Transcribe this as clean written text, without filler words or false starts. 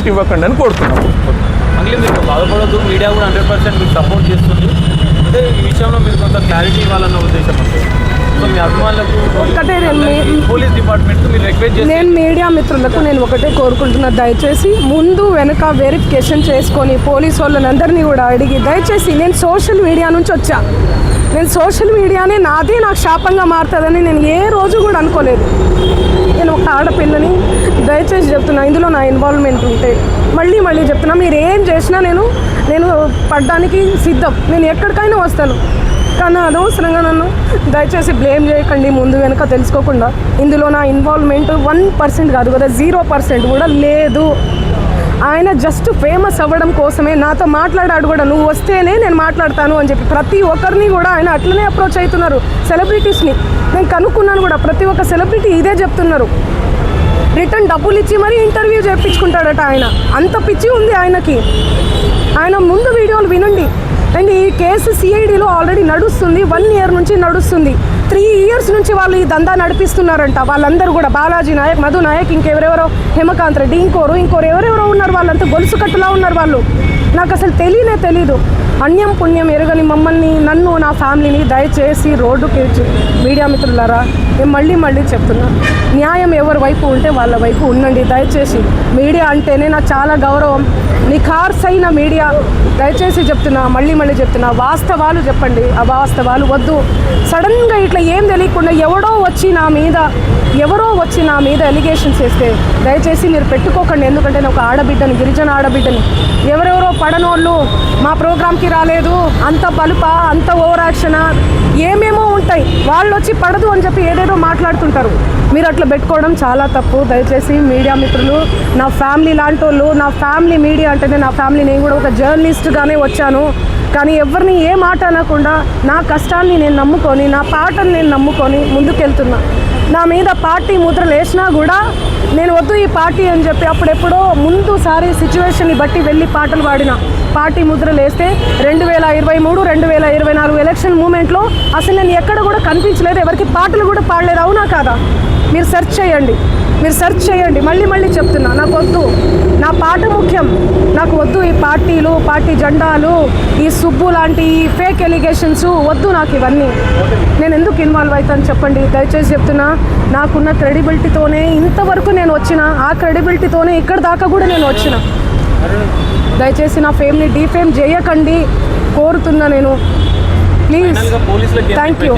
Content ఇవ్వకండి అని కోరుతున్నాం. మళ్ళీ మీరు బాధపడద్దు, మీడియా కూడా 100% మీకు సపోర్ట్ చేస్తుంది. అంటే ఈ విషయంలో మీరు కొంత క్లారిటీ ఇవ్వాలన్న ఉద్దేశం అంటే సో మీ అభిమానులకు ఒకటే పోలీస్ డిపార్ట్మెంట్కి మీరు రిక్వెస్ట్ చేసి నేను మీడియా మిత్రులకు నేను ఒకటే కోరుకుంటున్నా, దయచేసి ముందు వెనుక వెరిఫికేషన్ చేసుకొని పోలీసు వాళ్ళని కూడా అడిగి, దయచేసి నేను సోషల్ మీడియా నుంచి వచ్చా, నేను సోషల్ మీడియానే నాదే నాకు శాపంగా మారుతుందని నేను ఏ రోజు కూడా అనుకోలేదు. నేను ఒక ఆడపిల్లని దయచేసి చెప్తున్నా, ఇందులో నా ఇన్వాల్వ్మెంట్ ఉంటే మళ్ళీ చెప్తున్నా, మీరు ఏం చేసినా నేను పడ్డానికి సిద్ధం, నేను ఎక్కడికైనా వస్తాను. కానీ అనవసరంగా నన్ను దయచేసి బ్లేమ్ చేయకండి ముందు వెనుక తెలుసుకోకుండా. ఇందులో నా ఇన్వాల్వ్మెంట్ 1% కాదు కదా, 0% కూడా లేదు. ఆయన జస్ట్ ఫేమస్ అవ్వడం కోసమే నాతో మాట్లాడాడు కూడా, నువ్వు వస్తేనే నేను మాట్లాడతాను అని చెప్పి ప్రతి ఒక్కరిని కూడా ఆయన అట్లనే అప్రోచ్ అవుతున్నారు. సెలబ్రిటీస్ని నేను కనుక్కున్నాను కూడా, ప్రతి ఒక్క సెలబ్రిటీ ఇదే చెప్తున్నారు. రిటర్న్ డబ్బులు ఇచ్చి మరీ ఇంటర్వ్యూ చేయించుకుంటాడట ఆయన, అంత పిచ్చి ఉంది ఆయనకి. ఆయన ముందు వీడియోలు వినండి. అండ్ ఈ కేసు సిఐడిలో ఆల్రెడీ నడుస్తుంది, 1 year నుంచి నడుస్తుంది. 3 years నుంచి వాళ్ళు ఈ దందా నడిపిస్తున్నారంట. వాళ్ళందరూ కూడా బాలాజీ నాయక్, మధు నాయక్, ఇంకెవరెవరో హేమకాంత్ రెడ్డి, ఇంకోరు ఎవరెవరో ఉన్నారు. వాళ్ళంతా గొలుసు కట్టులా ఉన్నారు వాళ్ళు. నాకు అసలు తెలీదు. అన్యం పుణ్యం ఎరగని మమ్మల్ని, నన్ను, నా ఫ్యామిలీని దయచేసి రోడ్డుకి మీడియా మిత్రులారా నేను మళ్ళీ చెప్తున్నా, న్యాయం ఎవరి వైపు ఉంటే వాళ్ళ వైపు ఉండండి. దయచేసి మీడియా అంటేనే నాకు చాలా గౌరవం, నిఖార్సైన మీడియా. దయచేసి చెప్తున్నా, మళ్ళీ చెప్తున్నా, వాస్తవాలు చెప్పండి, అవాస్తవాలు వద్దు. సడన్గా ఇట్లా ఏం తెలియకుండా ఎవరో వచ్చి నా మీద ఎలిగేషన్స్ వేస్తే దయచేసి మీరు పెట్టుకోకండి. ఎందుకంటే నేను ఒక ఆడబిడ్డని, గిరిజన ఆడబిడ్డని. ఎవరెవరో పడనోళ్ళు మా ప్రోగ్రామ్కి రాలేదు, అంత బలుపా, అంత ఓవర్ యాక్షనా, ఏమేమో ఉంటాయి. వాళ్ళు వచ్చి పడదు అని చెప్పి ఏదేదో మాట్లాడుతుంటారు. మీరు అట్లా పెట్టుకోవడం చాలా తప్పు. దయచేసి మీడియా మిత్రులు, నా ఫ్యామిలీ లాంటి వాళ్ళు, నా ఫ్యామిలీ మీడియా అంటేనే నా ఫ్యామిలీ. నేను కూడా ఒక జర్నలిస్ట్గానే వచ్చాను, కానీ ఎవరిని ఏ మాట అనకుండా నా కష్టాన్ని నేను నమ్ముకొని, నా పాటను నేను నమ్ముకొని ముందుకెళ్తున్నా. నా మీద పార్టీ ముద్రలు వేసినా కూడా నేను వద్దు ఈ పార్టీ అని చెప్పి అప్పుడెప్పుడో ముందుసారి సిచ్యువేషన్ని బట్టి వెళ్ళి పాటలు పాడిన. పార్టీ ముద్రలు వేస్తే 2023, 2024 ఎలక్షన్ మూమెంట్లో అసలు నేను ఎక్కడ కూడా కనిపించలేదు, ఎవరికి పాటలు కూడా పాడలేదు. అవునా కాదా? మీరు సెర్చ్ చేయండి. మళ్ళీ చెప్తున్నా, నాకు వద్దు, నా పాట ముఖ్యం. నాకు వద్దు ఈ పార్టీలు, పార్టీ జెండాలు, ఈ సుబ్బు లాంటి ఈ ఫేక్ ఎలిగేషన్స్ వద్దు నాకు ఇవన్నీ. నేను ఎందుకు ఇన్వాల్వ్ అవుతాను చెప్పండి? దయచేసి చెప్తున్నా, నాకున్న క్రెడిబిలిటీతోనే ఇంతవరకు నేను వచ్చిన, ఆ క్రెడిబిలిటీతోనే ఇక్కడ దాకా కూడా నేను వచ్చిన. దయచేసి నా ఫేమ్ని డీఫేమ్ చేయకండి కోరుతున్నా నేను, ప్లీజ్. Thank you.